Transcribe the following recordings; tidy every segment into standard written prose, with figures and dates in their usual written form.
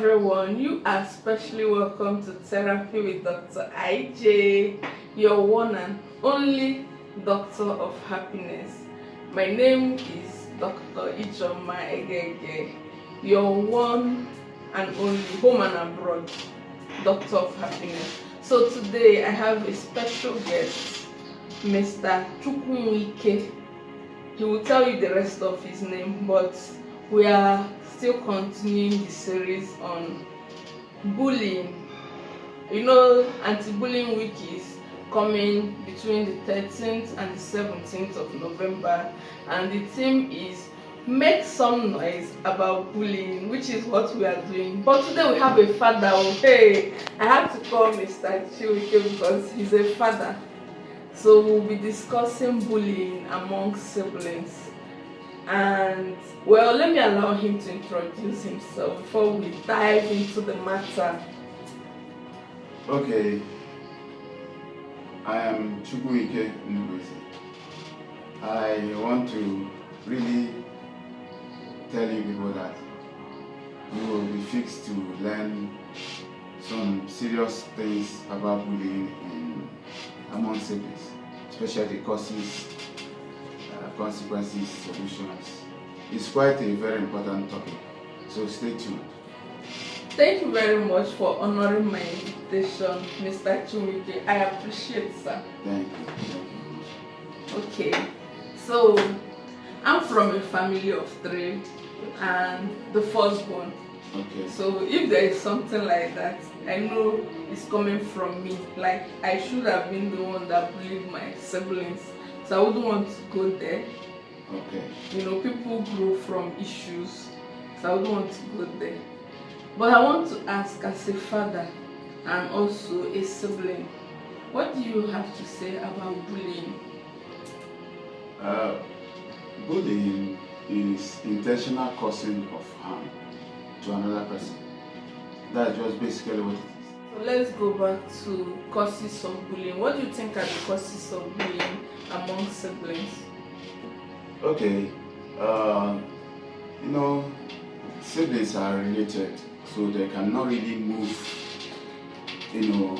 everyone, you are specially welcome to Therapy with Dr. IJ, your one and only Doctor of Happiness. My name is Dr. Ichoma Egege, your one and only home and abroad Doctor of Happiness. So today I have a special guest, Mr. Chukwuemeka. He will tell you the rest of his name, but we are still continuing the series on bullying. You know, anti-bullying week is coming between the 13th and the 17th of November, and the theme is make some noise about bullying, which is what we are doing. But today we have a father. Hey, I have to call Mr. Chiwike because he's a father. So we'll be discussing bullying among siblings. And well, let me allow him to introduce himself before we dive into the matter. Okay, I am Chukwuemeka Nnubueze. I want to really tell you people that you will be fixed to learn some serious things about bullying among siblings, especially causes, consequences, solutions. It's quite a very important topic, so stay tuned. Thank you very much for honoring my invitation, Mr. Chiwike. I appreciate it, sir. Thank you. Okay, so I'm from a family of 3 and the firstborn. Okay. So if there is something like that, I know it's coming from me. Like, I should have been the one that bullied my siblings, so I wouldn't want to go there. Okay. You know, people grow from issues, so I wouldn't want to go there. But I want to ask, as a father and also a sibling, what do you have to say about bullying? Bullying is intentional causing of harm to another person. That's just basically what it is. So let's go back to causes of bullying. What do you think are the causes of bullying among siblings? Okay, you know, siblings are related, so they cannot really move,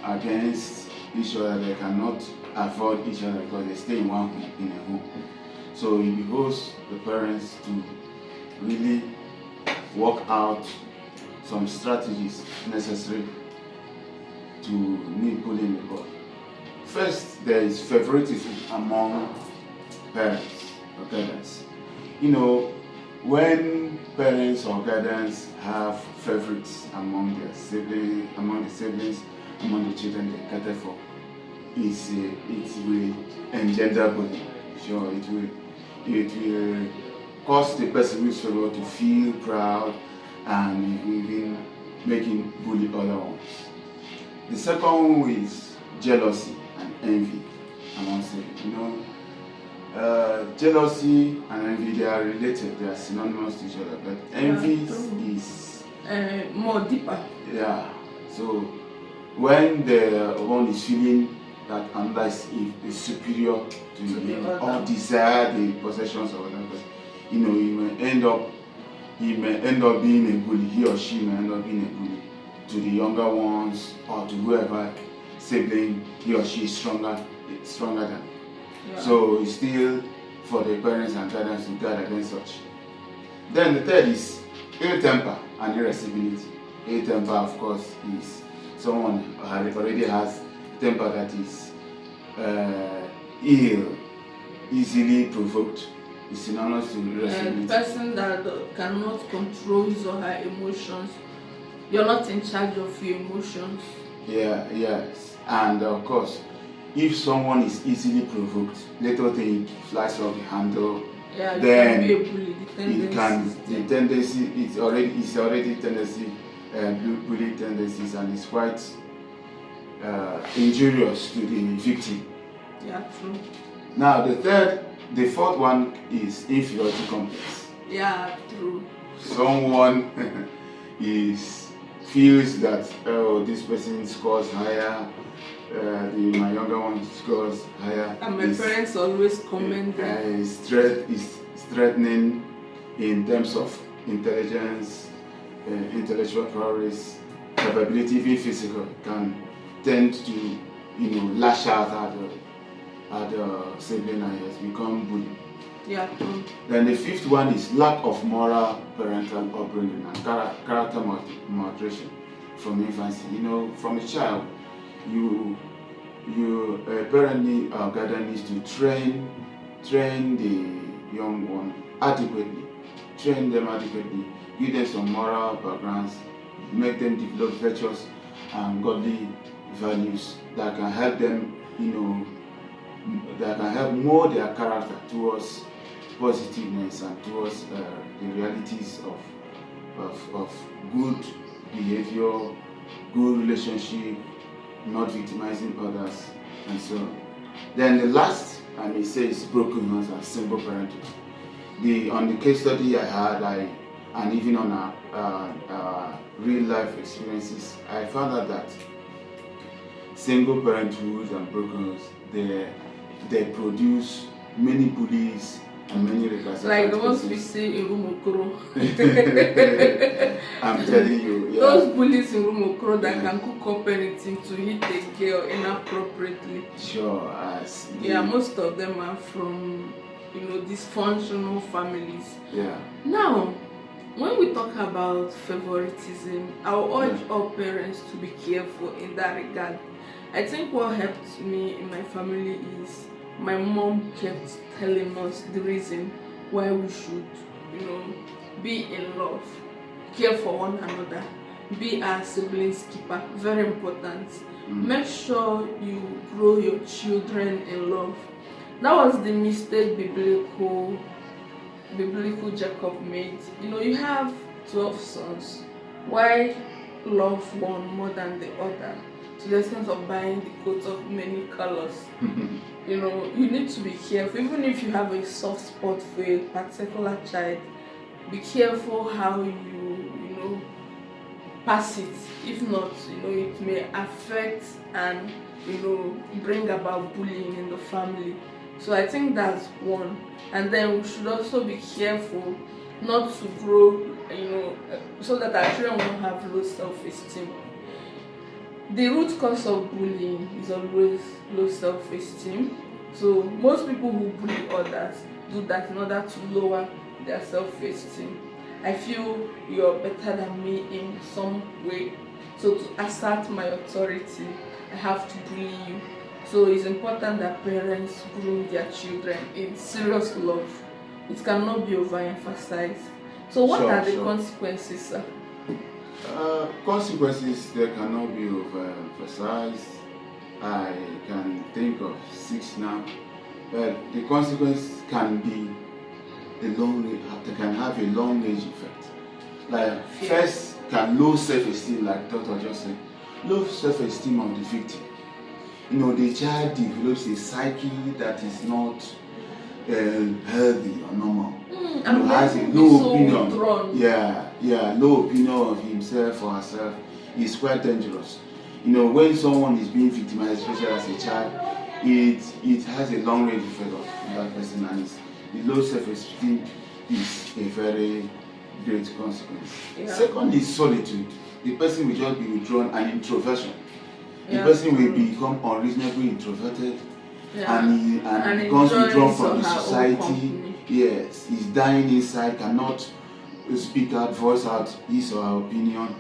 against each other. They cannot avoid each other because they stay in one home, in a home. So it behoves the parents to really work out some strategies necessary to nip bullying in the bud. First, there is favoritism among parents or guardians. When parents or guardians have favorites among their siblings, among the children they cater for, it will engender bullying. Sure, it will cause the person who is favored to feel proud and even making bully other ones. The second one is jealousy and envy among siblings. Jealousy and envy, they are related, they are synonymous to each other, but envy is more deeper. Yeah. So when the one is feeling that another is superior to him or desire the possessions of another person, he may end up being a bully. He or she may end up being a bully to the younger ones or to whoever sibling he or she is stronger than. Yeah. So it's still for the parents and guardians to guard against such. Then the third is ill temper and irascibility. Ill temper, of course, is someone who already has temper that is ill, easily provoked. It's synonymous to irascibility. A person that cannot control his or her emotions. You're not in charge of your emotions. Yeah, yes. And of course, if someone is easily provoked, little thing flies off the handle, then it can be a bully. The tendency it's already tendency, bully tendencies, and it's quite injurious to the victim. Yeah, true. Now the fourth one is inferiority complex. Yeah, true. Someone feels that this person scores higher. My younger one scores higher. And my parents always comment that. Is threatening in terms of intelligence, intellectual prowess, capability, even physical, can tend to, lash out at the sibling and has become bully. Yeah. Then the fifth one is lack of moral parental upbringing and character moderation from infancy. From a child, you parent or guardian needs to train the young one adequately, give them some moral backgrounds, make them develop virtuous and godly values that can help them, that can help mold their character towards positiveness and towards the realities of good behavior, good relationship, not victimizing others, and so on. Then the last, I may say, is broken homes and single parenting. On the case study I had, and even on our real life experiences, I found out that single parenthoods and broken homes, they produce many bullies and many recalcitrant like the ones we see in Rumokoro. I'm telling you, yeah. Those bullies in Rumokoro that can cook up anything to hit a girl inappropriately. Sure, yeah, most of them are from dysfunctional families. Yeah. Now, when we talk about favoritism, I will urge all parents to be careful in that regard. I think what helped me in my family is my mom kept telling us the reason why we should, be in love, care for one another, be our siblings keeper. Very important. Make sure you grow your children in love. That was the mistake biblical Jacob made. You have 12 sons. Why love one more than the other? To the extent of buying the coat of many colors. You need to be careful. Even if you have a soft spot for a particular child, be careful how you pass it. If not, it may affect and bring about bullying in the family. So I think that's one. And then we should also be careful not to grow, so that our children won't have low self-esteem. The root cause of bullying is always low self-esteem. So most people who bully others do that in order to lower their self-esteem. I feel you're better than me in some way. So to assert my authority, I have to bully you. So it's important that parents groom their children in serious love. It cannot be overemphasized. So what are the consequences, sir? Consequences that cannot be overemphasized. I can think of 6 now. But the consequence can be can have a long range effect. Like first, can low self-esteem, like Dr. just said, low self-esteem of the victim. The child develops a psyche that is not healthy or normal. Has a low opinion. Low opinion of himself or herself is quite dangerous. When someone is being victimized, especially as a child, it has a long range effect on that person, and the low self-esteem is a very great consequence. Yeah. Second is solitude. The person will just be withdrawn, and introversion. The person will become unreasonably introverted, and becomes withdrawn from the society. Yes, he's dying inside, cannot speak out, voice out his or her opinion.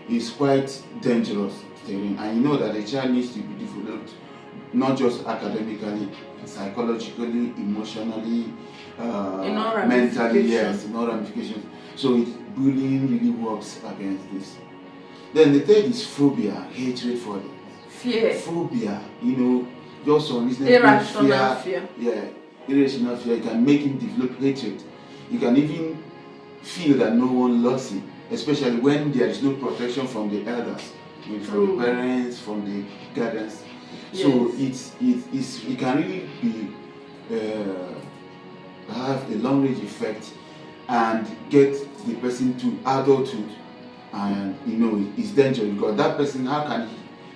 It's quite dangerous. And that a child needs to be developed not just academically, psychologically, emotionally, mentally, yes, in all ramifications. So bullying really works against this. Then the third is phobia, hatred for it. Fear. Phobia, just unreasonable irrational fear. Yeah, irrational fear. It can make him develop hatred. You can even feel that no one loves him, especially when there is no protection from the elders, from the parents, from the guardians. Yes. So it can really be have a long range effect and get the person to adulthood, and it's dangerous because that person, how can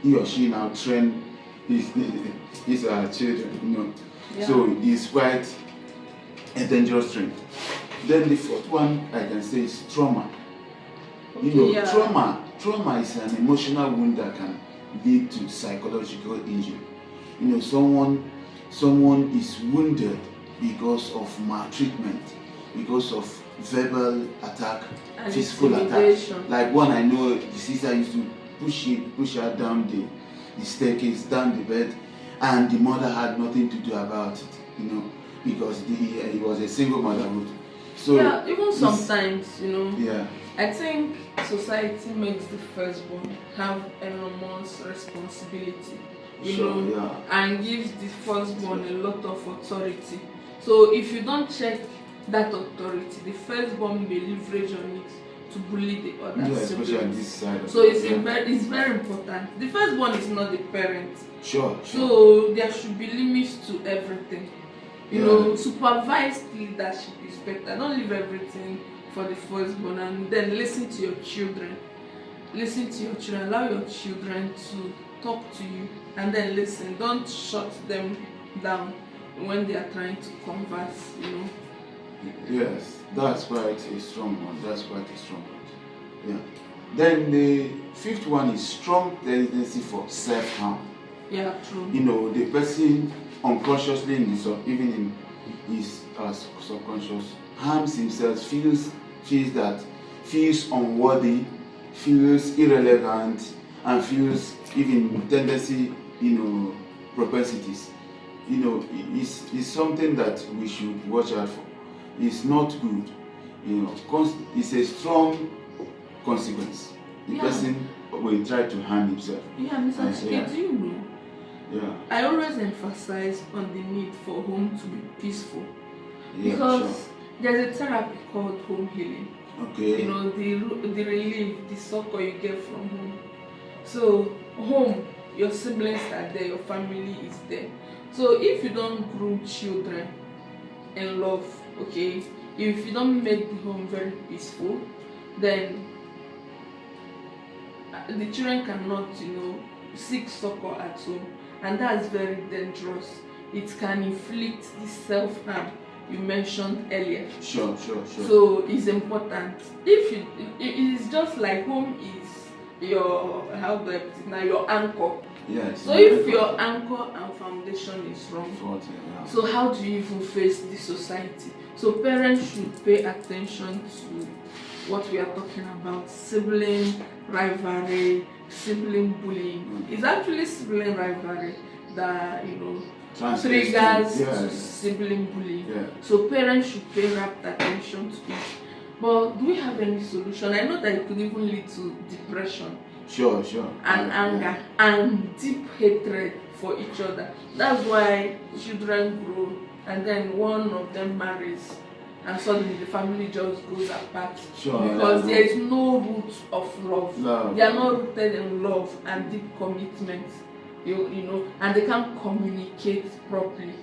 he or she now train his children? Yeah. So it's quite a dangerous trend. Then the fourth one I can say is trauma. You know, Yeah. trauma is an emotional wound that can lead to psychological injury. You know, someone is wounded because of maltreatment, because of verbal attack, And physical attack. intimidation. Like one I know, the sister used to push her down the staircase, down the bed, and the mother had nothing to do about it. You know, because he was a single motherhood. So yeah, even sometimes, you know, yeah, I think society makes the firstborn have enormous responsibility, you sure, know, yeah. and gives the firstborn a lot of authority. So if you don't check that authority, the firstborn may leverage on it to bully the other Yeah, especially on siblings. this side of So it. it's very important. The firstborn is not the parent. Sure. So there should be limits to everything. You Yeah. know, supervised leadership is better. Don't leave everything for the firstborn, and then listen to your children. Listen to your children. Allow your children to talk to you, and then listen. Don't shut them down when they are trying to converse. You know. Yes, that's quite a strong one. Yeah. Then the fifth one is strong tendency for self-harm. Yeah, true. You know, the person unconsciously even in his subconscious harms himself, feels unworthy, feels irrelevant, and feels even tendency, you know, propensities. You know, it's something that we should watch out for. It's not good. You know, it's a strong consequence. The person will try to harm himself. Yeah, Mr. Chike, do you know? Yeah. I always emphasize on the need for home to be peaceful. Yeah, Because sure. there's a therapy called home healing. Okay. You know, the relief, the succor you get from home. So home, your siblings are there, your family is there. So if you don't groom children in love, okay, if you don't make the home very peaceful, then the children cannot, you know, seek succor at home, and that's very dangerous. It can inflict the self-harm you mentioned earlier. Sure. So it's important. It is just like home is your your anchor. Yes. So if your anchor and foundation is wrong, Yeah. so how do you even face the society? So parents should pay attention to what we are talking about: sibling rivalry, sibling bullying. It's actually sibling rivalry that, you know, triggers to sibling bullying. Yeah. So parents should pay rapt attention to it. But do we have any solution? I know that it could even lead to depression. Sure. And anger and deep hatred for each other. That's why children grow and then one of them marries and suddenly the family just goes apart. Sure. Because there is no root of love. No. They are not rooted in love and deep commitment. You know, and they can't communicate properly.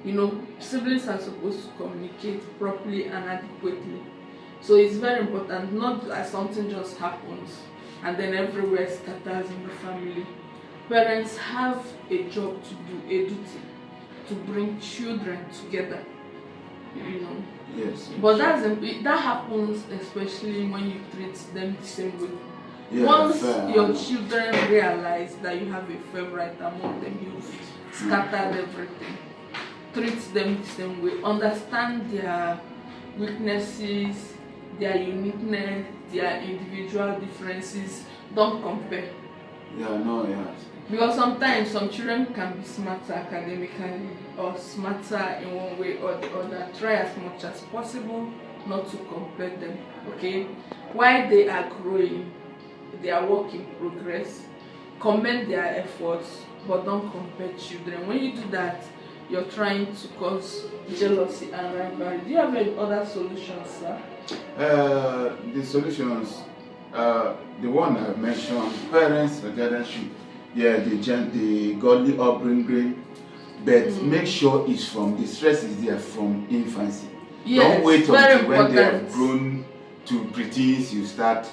You know, siblings are supposed to communicate properly and adequately. So it's very important, not that something just happens and then everywhere scatters in the family. Parents have a job to do, a duty to bring children together. You know. Yes. But that happens especially when you treat them the same way. Yeah, Once fair. your children realize that you have a favorite among them, you've scattered everything. Treat them the same way. Understand their weaknesses, their uniqueness, their individual differences. Don't compare. Because sometimes some children can be smarter academically or smarter in one way or the other. Try as much as possible not to compare them. Okay? While they are growing, they are work in progress. Commend their efforts, but don't compare children. When you do that, you're trying to cause jealousy and rivalry. Do you have any other solutions, sir? The solutions, the one I mentioned, parents and guardians should, the godly upbringing, but make sure it's from, the stress is there from infancy. Yes, don't wait very until when they have important. grown to preteens you start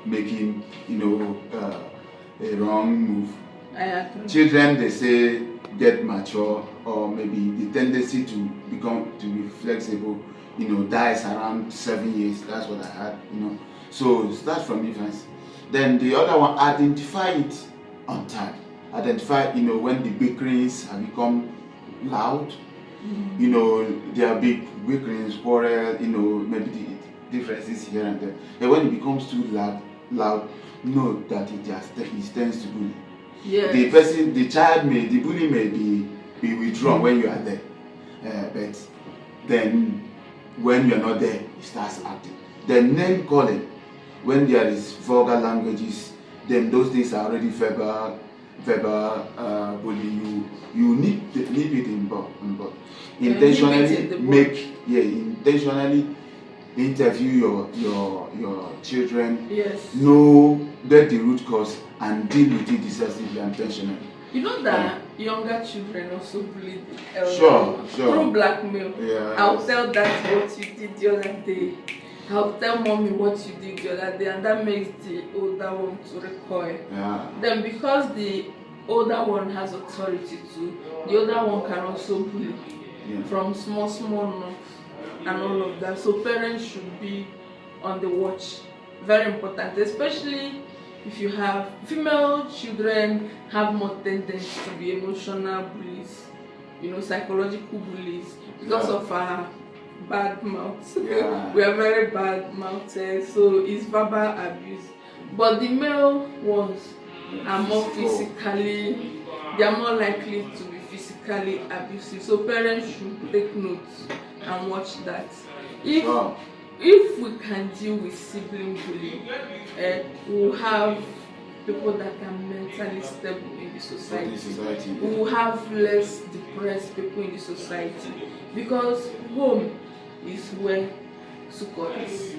making, a wrong move. I agree. Children, they say, get mature, or maybe the tendency to be flexible, dies around 7 years. That's what I had. So start from infancy. Then the other one, identify it on time. Identify, when the bickerings have become loud. There are big bickerings, quarrel, maybe the differences here and there. And when it becomes too loud, know that it tends to bully. Yes. The bully may be withdrawn when you are there, but then when you are not there, it starts acting. Then name calling, when there is vulgar languages, then those things are already verbal bullying. You nip it in bud. Intentionally intentionally interview your children. Yes. Get the root cause and deal with it decisively and intentionally. You know that younger children also bully the elder. Sure. Through blackmail. Yeah. I'll tell that what you did the other day. I'll tell mommy what you did the other day, and that makes the older one to recoil. Yeah. Then because the older one has authority too, the older one can also bully from small knocks and all of that. So parents should be on the watch. Very important, especially if you have female children, have more tendency to be emotional bullies, psychological bullies because of our bad mouths. Yeah. We are very bad mouthed, so it's verbal abuse. But the male ones are more physically, they are more likely to be physically abusive. So parents should take notes and watch that. If we can deal with sibling bullying, we'll have people that are mentally stable in the society. We will have less depressed people in the society, because home is where succor is.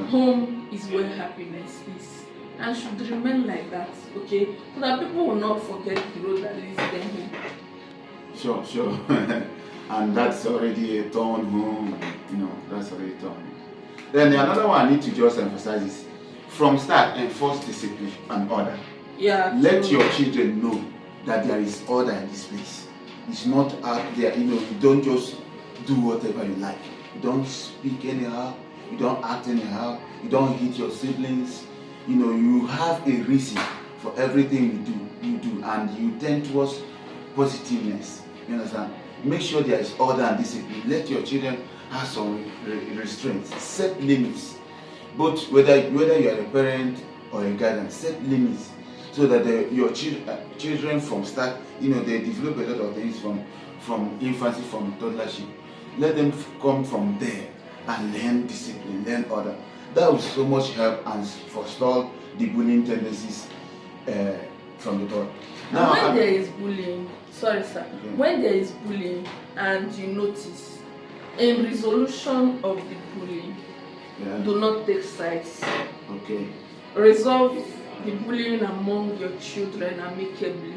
Home is where happiness is, and should remain like that, okay? So that people will not forget the road that leads them home. Sure. And that's already a torn home, that's already torn. Then another one I need to just emphasize is, from start, enforce discipline and order. Yeah. Let your children know that there is order in this place. It's not out there, you don't just do whatever you like. You don't speak anyhow, you don't act anyhow, you don't hit your siblings. You have a reason for everything you do, and you tend towards positiveness. You understand? Make sure there is order and discipline. Let your children have some restraints. Set limits. Both whether you are a parent or a guardian, set limits so that your children from start, they develop a lot of things from infancy, from toddlership. Let them come from there and learn discipline, learn order. That will so much help and forestall the bullying tendencies from the birth. Now, when there is bullying, when there is bullying and you notice, in resolution of the bullying, do not take sides. Okay. Resolve the bullying among your children amicably.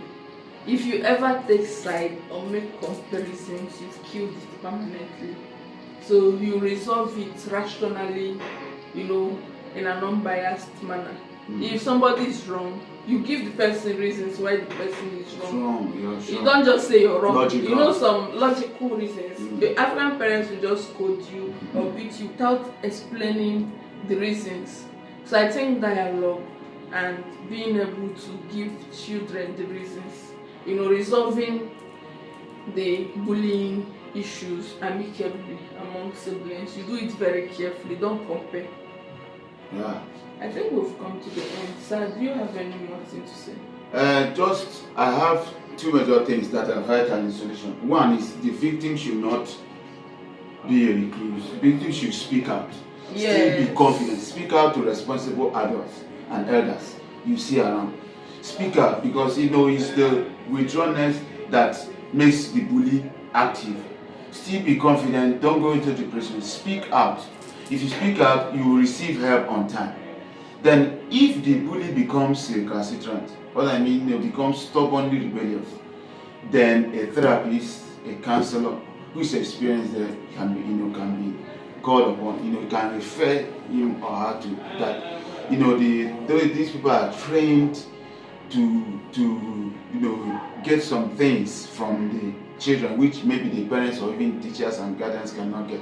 If you ever take side or make comparisons, you've killed it permanently. So you resolve it rationally, in an unbiased manner. If somebody is wrong, you give the person reasons why the person is wrong. Sure. You don't just say you're wrong. Logical. Some logical reasons. The African parents will just scold you or beat you without explaining the reasons. So I think dialogue and being able to give children the reasons, resolving the bullying issues amicably among siblings. You do it very carefully, don't compare. Yeah. I think we've come to the end. Sir, do you have any more thing to say? I have two major things that are vital in solution. One is the victim should not be a recluse. The victim should speak out. Yes. Still be confident. Speak out to responsible adults and elders you see around. Speak out, because it's the withdrawnness that makes the bully active. Still be confident. Don't go into depression. Speak out. If you speak out, you will receive help on time. Then, if the bully becomes recalcitrant, becomes stubbornly rebellious, then a therapist, a counselor who is experienced there can be called upon. You can refer him or her to that. These people are trained get some things from the children which maybe the parents or even teachers and guardians cannot get.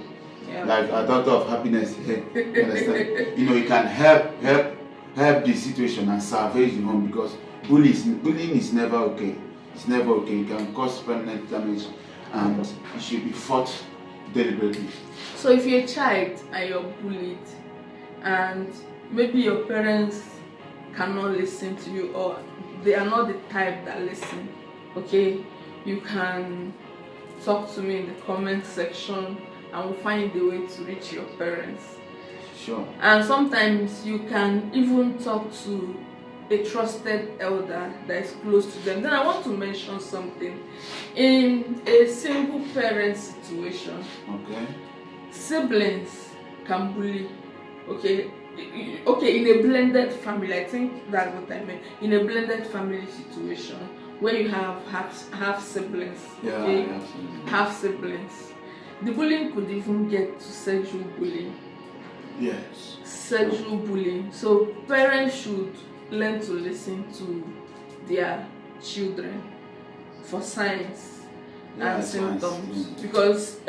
Yeah. Like a doctor of happiness here, you understand? It can help the situation and salvage the home, because bullying is never okay. It's never okay. It can cause permanent damage, and it should be fought deliberately. So if you're a child and you're bullied, and maybe your parents cannot listen to you, or they are not the type that listen, okay, you can talk to me in the comment section and we'll find a way to reach your parents. Sure. And sometimes you can even talk to a trusted elder that is close to them. Then I want to mention something. In a single parent situation, okay, siblings can bully. Okay, in a blended family, I think that's what I meant. In a blended family situation, where you have half siblings, okay, half siblings, the bullying could even get to sexual bullying. Yes. Sexual bullying. So parents should learn to listen to their children for signs and symptoms, because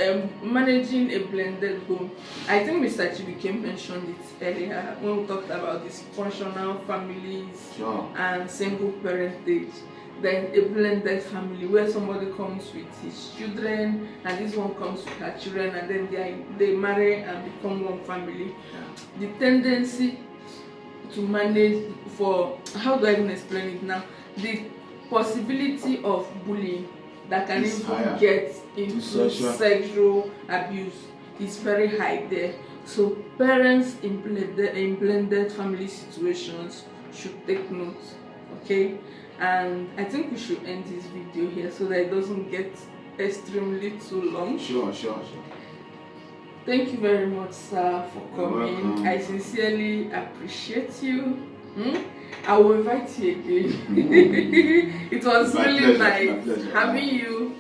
managing a blended home, I think Mr. Chibike mentioned it earlier when we talked about dysfunctional families, sure, and single parentage. Then a blended family where somebody comes with his children and this one comes with her children, and then they marry and become one family. The tendency to manage, for how do I even explain it now, the possibility of bullying that can even get into sexual abuse is very high there. So parents in blended family situations should take note, okay? And I think we should end this video here so that it doesn't get extremely too long. Sure. Thank you very much, sir, for coming. I sincerely appreciate you. I will invite you again. It was really nice having you.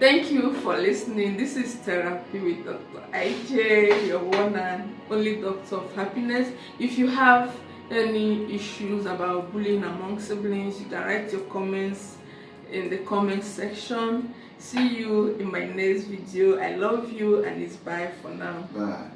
Thank you for listening. This is Therapy with Dr. IJ, your one and only doctor of happiness. If you have any issues about bullying among siblings, you can write your comments in the comment section. See you in my next video. I love you, and it's bye for now. Bye.